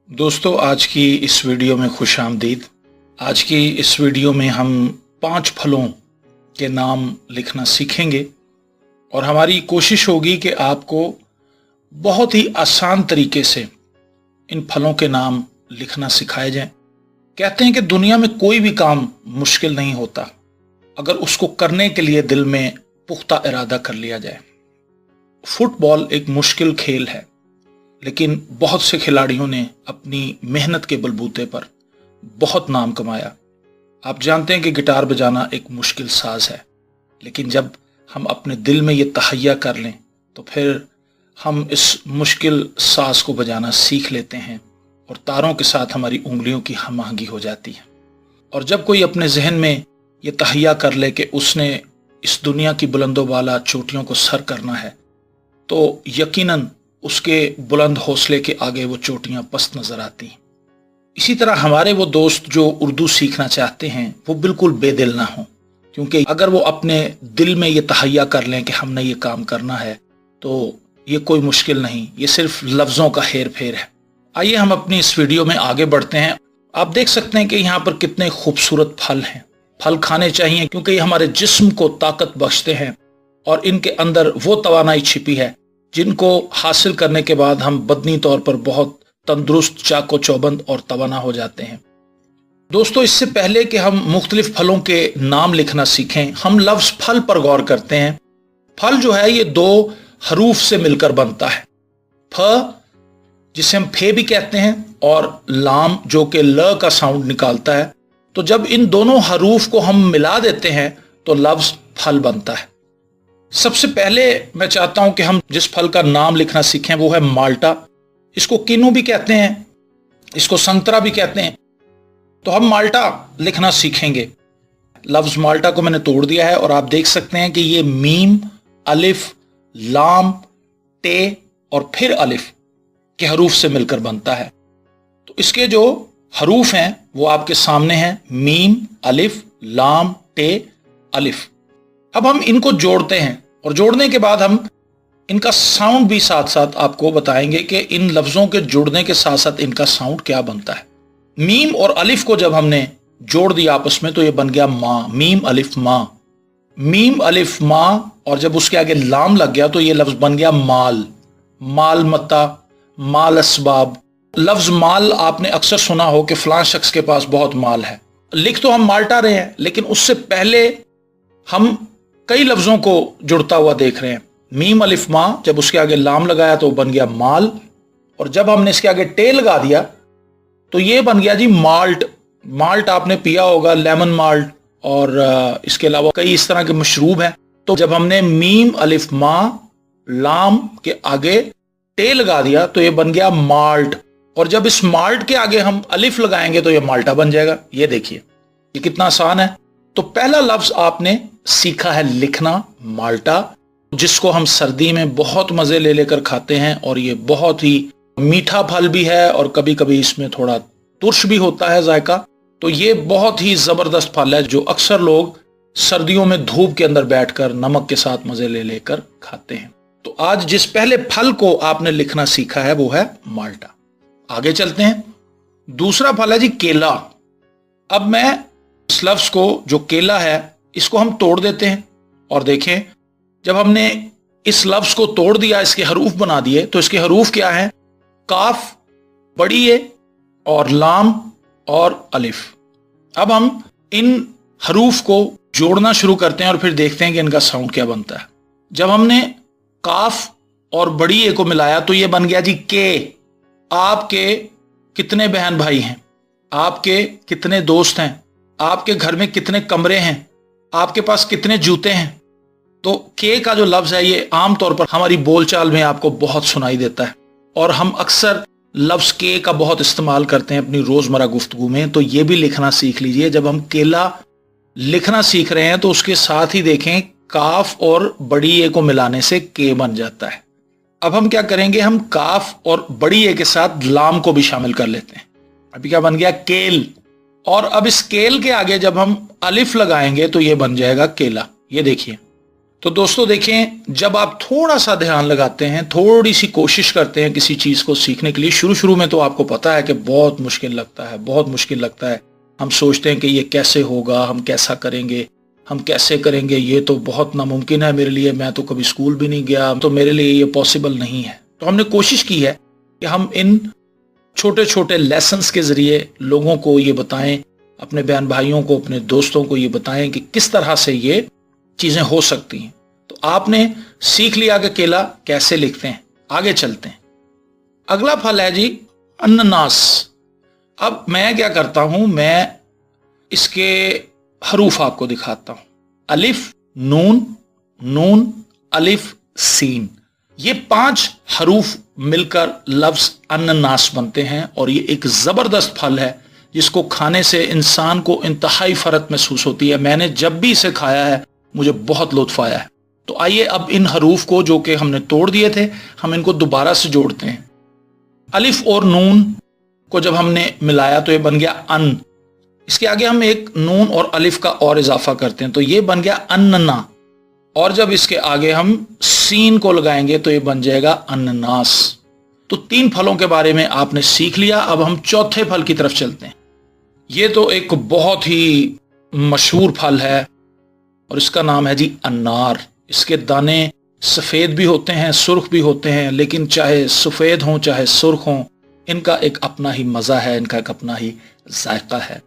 दोस्तों, आज की इस वीडियो में खुश आमदीद। आज की इस वीडियो में हम 5 फलों के नाम लिखना सीखेंगे और हमारी कोशिश होगी कि आपको बहुत ही आसान तरीके से इन फलों के नाम लिखना सिखाए जाएं। कहते हैं कि दुनिया में कोई भी काम मुश्किल नहीं होता अगर उसको करने के लिए दिल में पुख्ता इरादा कर लिया जाए। फुटबॉल एक मुश्किल खेल है, लेकिन बहुत से खिलाड़ियों ने अपनी मेहनत के बलबूते पर बहुत नाम कमाया। आप जानते हैं कि गिटार बजाना एक मुश्किल साज है, लेकिन जब हम अपने दिल में ये तहैया कर लें तो फिर हम इस मुश्किल साज को बजाना सीख लेते हैं और तारों के साथ हमारी उंगलियों की हम आहंगी हो जाती है। और जब कोई अपने जहन में ये तहैया कर ले कि उसने इस दुनिया की बुलंदो बाला चोटियों को सर करना है, तो यकीनन उसके बुलंद हौसले के आगे वो चोटियां पस्त नजर आती हैं। इसी तरह हमारे वो दोस्त जो उर्दू सीखना चाहते हैं वो बिल्कुल बेदिल ना हो, क्योंकि अगर वो अपने दिल में ये तहैया कर लें कि हमने ये काम करना है तो ये कोई मुश्किल नहीं, ये सिर्फ लफ्ज़ों का हेर फेर है। आइए हम अपनी इस वीडियो में आगे बढ़ते हैं। आप देख सकते हैं कि यहाँ पर कितने खूबसूरत फल हैं। फल खाने चाहिए क्योंकि ये हमारे जिस्म को ताकत बख्शते हैं और इनके अंदर वो तवानाई छिपी है जिनको हासिल करने के बाद हम बदनी तौर पर बहुत तंदुरुस्त, चाको चौबंद और तवाना हो जाते हैं। दोस्तों, इससे पहले कि हम मुख्तलिफ फलों के नाम लिखना सीखें, हम लफ्ज़ फल पर गौर करते हैं। फल जो है ये 2 हरूफ से मिलकर बनता है। फ जिसे हम फे भी कहते हैं और लाम जो कि ल का साउंड निकालता है। तो जब इन दोनों हरूफ को हम मिला देते हैं तो लफ्ज़ फल बनता है। सबसे पहले मैं चाहता हूं कि हम जिस फल का नाम लिखना सीखें वो है माल्टा। इसको किन्नू भी कहते हैं, इसको संतरा भी कहते हैं। तो हम माल्टा लिखना सीखेंगे। लफ्ज माल्टा को मैंने तोड़ दिया है और आप देख सकते हैं कि ये मीम, अलिफ, लाम, टे और फिर अलिफ के हरूफ से मिलकर बनता है। तो इसके जो हरूफ हैं वो आपके सामने हैं, मीम, अलिफ, लाम, टे, अलिफ। अब हम इनको जोड़ते हैं और जोड़ने के बाद हम इनका साउंड भी साथ साथ आपको बताएंगे कि इन लफ्जों के जुड़ने के साथ साथ इनका साउंड क्या बनता है। मीम और अलिफ को जब हमने जोड़ दिया आपस में तो ये बन गया माँ, मीम अलिफ माँ। मीम अलिफ माँ और जब उसके आगे लाम लग गया तो ये लफ्ज बन गया माल, माल मता, माल असबाब। लफ्ज माल आपने अक्सर सुना हो कि फलां शख्स के पास बहुत माल है। लिख तो हम माल्टा रहे हैं, लेकिन उससे पहले हम कई लफ्जों को जुड़ता हुआ देख रहे हैं। मीम अलिफ माँ, जब उसके आगे लाम लगाया तो बन गया माल, और जब हमने इसके आगे टे लगा दिया तो ये बन गया जी माल्ट। माल्ट आपने पिया होगा, लेमन माल्ट, और इसके अलावा कई इस तरह के मशरूब हैं। तो जब हमने मीम अलिफ माँ लाम के आगे टे लगा दिया तो ये बन गया माल्ट, और जब इस माल्ट के आगे हम अलिफ लगाएंगे तो ये माल्टा बन जाएगा। ये देखिए ये कितना आसान है। तो पहला लफ्ज आपने सीखा है लिखना, माल्टा, जिसको हम सर्दी में बहुत मजे ले लेकर खाते हैं, और ये बहुत ही मीठा फल भी है और कभी कभी इसमें थोड़ा तुर्श भी होता है जायका। तो ये बहुत ही जबरदस्त फल है जो अक्सर लोग सर्दियों में धूप के अंदर बैठकर नमक के साथ मजे ले लेकर खाते हैं। तो आज जिस पहले फल को आपने लिखना सीखा है वो है माल्टा। आगे चलते हैं। दूसरा फल है जी केला। अब मैं इस लफ्ज को, जो केला है, इसको हम तोड़ देते हैं और देखें, जब हमने इस लफ्ज को तोड़ दिया, इसके हरूफ बना दिए, तो इसके हरूफ क्या हैं? काफ, बड़ी ए और लाम और अलिफ। अब हम इन हरूफ को जोड़ना शुरू करते हैं और फिर देखते हैं कि इनका साउंड क्या बनता है। जब हमने काफ और बड़ी ए को मिलाया तो ये बन गया जी के। आपके कितने बहन भाई हैं? आपके कितने दोस्त हैं? आपके घर में कितने कमरे हैं? आपके पास कितने जूते हैं? तो के का जो लफ्ज है ये आमतौर पर हमारी बोलचाल में आपको बहुत सुनाई देता है, और हम अक्सर लफ्ज के का बहुत इस्तेमाल करते हैं अपनी रोजमर्रा गुफ्तगू में। तो ये भी लिखना सीख लीजिए। जब हम केला लिखना सीख रहे हैं तो उसके साथ ही देखें काफ और बड़ी ए को मिलाने से के बन जाता है। अब हम क्या करेंगे, हम काफ और बड़ी ए के साथ लाम को भी शामिल कर लेते हैं। अभी क्या बन गया? केल। और अब इस केल के आगे जब हम अलिफ लगाएंगे तो ये बन जाएगा केला। ये देखिए तो दोस्तों देखें, जब आप थोड़ा सा ध्यान लगाते हैं, थोड़ी सी कोशिश करते हैं किसी चीज को सीखने के लिए, शुरू में तो आपको पता है कि बहुत मुश्किल लगता है, बहुत मुश्किल लगता है। हम सोचते हैं कि ये कैसे होगा, हम कैसा करेंगे, हम कैसे करेंगे, ये तो बहुत नामुमकिन है मेरे लिए, मैं तो कभी स्कूल भी नहीं गया, तो मेरे लिए ये पॉसिबल नहीं है। तो हमने कोशिश की है कि हम इन छोटे छोटे लेसन्स के जरिए लोगों को ये बताएं, अपने बहन भाइयों को, अपने दोस्तों को ये बताएं कि किस तरह से ये चीजें हो सकती हैं। तो आपने सीख लिया कि केला कैसे लिखते हैं, आगे चलते हैं। अगला फल है जी अनानास। अब मैं क्या करता हूं, मैं इसके हरूफ आपको दिखाता हूं। अलिफ, नून, नून, अलिफ, सीन, ये 5 हरूफ मिलकर लफ्ज अनानास बनते हैं और ये एक जबरदस्त फल है जिसको खाने से इंसान को इंतहाई फरत महसूस होती है। मैंने जब भी इसे खाया है मुझे बहुत लुत्फ आया है। तो आइए अब इन हरूफ को जो कि हमने तोड़ दिए थे, हम इनको दोबारा से जोड़ते हैं। अलिफ और नून को जब हमने मिलाया तो ये बन गया अन। इसके आगे हम एक नून और अलिफ का और इजाफा करते हैं तो ये बन गया अन्नना। और जब इसके आगे हम सीन को लगाएंगे तो ये बन जाएगा अनानास। तो 3 फलों के बारे में आपने सीख लिया। अब हम चौथे फल की तरफ चलते हैं। ये तो एक बहुत ही मशहूर फल है और इसका नाम है जी अनार। इसके दाने सफेद भी होते हैं, सुर्ख भी होते हैं, लेकिन चाहे सफेद हों चाहे सुर्ख हों, इनका एक अपना ही मजा है, इनका एक अपना ही जायका है।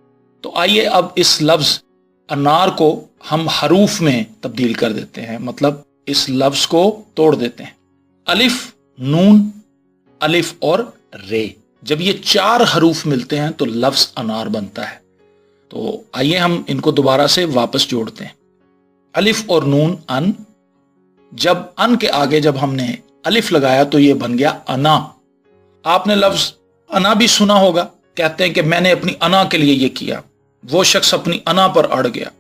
तो आइए अब इस लफ्ज अनार को हम हरूफ में तब्दील कर देते हैं, मतलब इस लफ्ज को तोड़ देते हैं। अलिफ, नून, अलिफ और रे, जब ये 4 हरूफ मिलते हैं तो लफ्ज अनार बनता है। तो आइए हम इनको दोबारा से वापस जोड़ते हैं। अलिफ और नून अन, जब अन के आगे जब हमने अलिफ लगाया तो ये बन गया अना। आपने लफ्ज अना भी सुना होगा, कहते हैं कि मैंने अपनी अना के लिए ये किया, वो शख्स अपनी अना पर अड़ गया।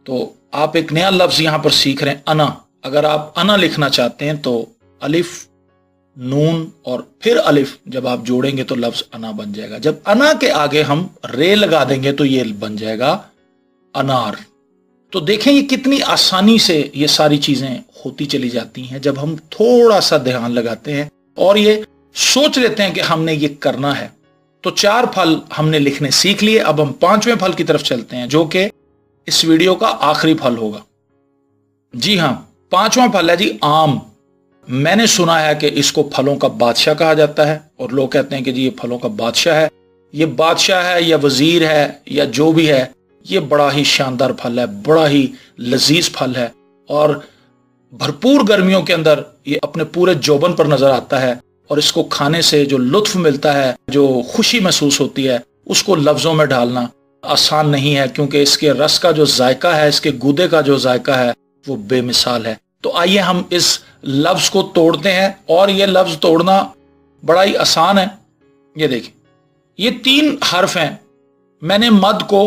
तो आप एक नया लफ्ज यहां पर सीख रहे हैं, अना। अगर आप अना लिखना चाहते हैं तो अलिफ, नून और फिर अलिफ जब आप जोड़ेंगे तो लफ्ज अना बन जाएगा। जब अना के आगे हम रे लगा देंगे तो ये बन जाएगा अनार। तो देखें ये कितनी आसानी से ये सारी चीजें होती चली जाती हैं जब हम थोड़ा सा ध्यान लगाते हैं और ये सोच लेते हैं कि हमने ये करना है। तो 4 फल हमने लिखने सीख लिए। अब हम 5वें फल की तरफ चलते हैं जो कि इस वीडियो का आखिरी फल होगा। जी हां, 5वां फल है जी आम। मैंने सुना है कि इसको फलों का बादशाह कहा जाता है और लोग कहते हैं कि जी ये फलों का बादशाह है। ये बादशाह है या वजीर है या जो भी है, ये बड़ा ही शानदार फल है, बड़ा ही लजीज फल है और भरपूर गर्मियों के अंदर ये अपने पूरे जोबन पर नजर आता है। और इसको खाने से जो लुत्फ मिलता है, जो खुशी महसूस होती है, उसको लफ्जों में ढालना आसान नहीं है, क्योंकि इसके रस का जो जायका है, इसके गूदे का जो जायका है, वो बेमिसाल है। तो आइए हम इस लफ्ज को तोड़ते हैं और ये लफ्ज तोड़ना बड़ा ही आसान है। ये देखिए, ये 3 हर्फ हैं। मैंने मद को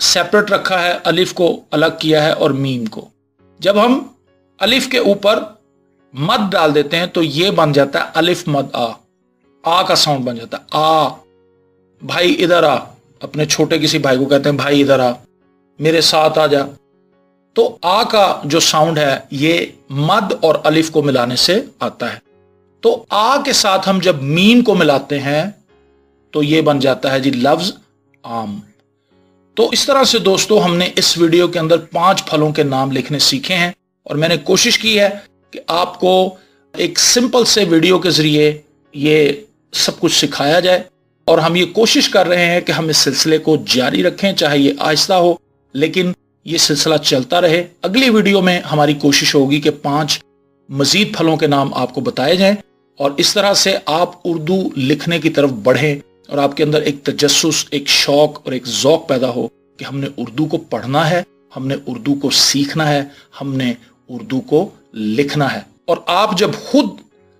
सेपरेट रखा है, अलिफ को अलग किया है और मीम को। जब हम अलिफ के ऊपर मद डाल देते हैं तो ये बन जाता है अलिफ मद आ का साउंड बन जाता है आ। भाई इधर आ, अपने छोटे किसी भाई को कहते हैं भाई इधर आ, मेरे साथ आ जा। तो आ का जो साउंड है ये मद और अलिफ को मिलाने से आता है। तो आ के साथ हम जब मीम को मिलाते हैं तो ये बन जाता है जी लफ्ज आम। तो इस तरह से दोस्तों हमने इस वीडियो के अंदर 5 फलों के नाम लिखने सीखे हैं और मैंने कोशिश की है कि आपको एक सिंपल से वीडियो के जरिए ये सब कुछ सिखाया जाए और हम ये कोशिश कर रहे हैं कि हम इस सिलसिले को जारी रखें, चाहे ये आहिस्ता हो लेकिन ये सिलसिला चलता रहे। अगली वीडियो में हमारी कोशिश होगी कि 5 मजीद फलों के नाम आपको बताए जाएं और इस तरह से आप उर्दू लिखने की तरफ बढ़ें और आपके अंदर एक तजस्सुस, एक शौक और एक ज़ौक पैदा हो कि हमने उर्दू को पढ़ना है, हमने उर्दू को सीखना है, हमने उर्दू को लिखना है। और आप जब खुद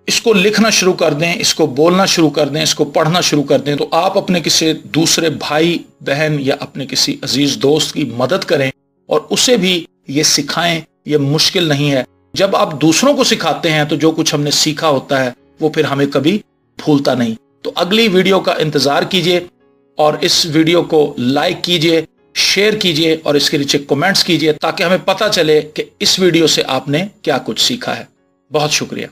इसको लिखना शुरू कर दें, इसको बोलना शुरू कर दें, इसको पढ़ना शुरू कर दें, तो आप अपने किसी दूसरे भाई बहन या अपने किसी अजीज दोस्त की मदद करें और उसे भी ये सिखाएं। ये मुश्किल नहीं है। जब आप दूसरों को सिखाते हैं तो जो कुछ हमने सीखा होता है वो फिर हमें कभी भूलता नहीं। तो अगली वीडियो का इंतजार कीजिए और इस वीडियो को लाइक कीजिए, शेयर कीजिए और इसके नीचे कमेंट्स कीजिए ताकि हमें पता चले कि इस वीडियो से आपने क्या कुछ सीखा है। बहुत शुक्रिया।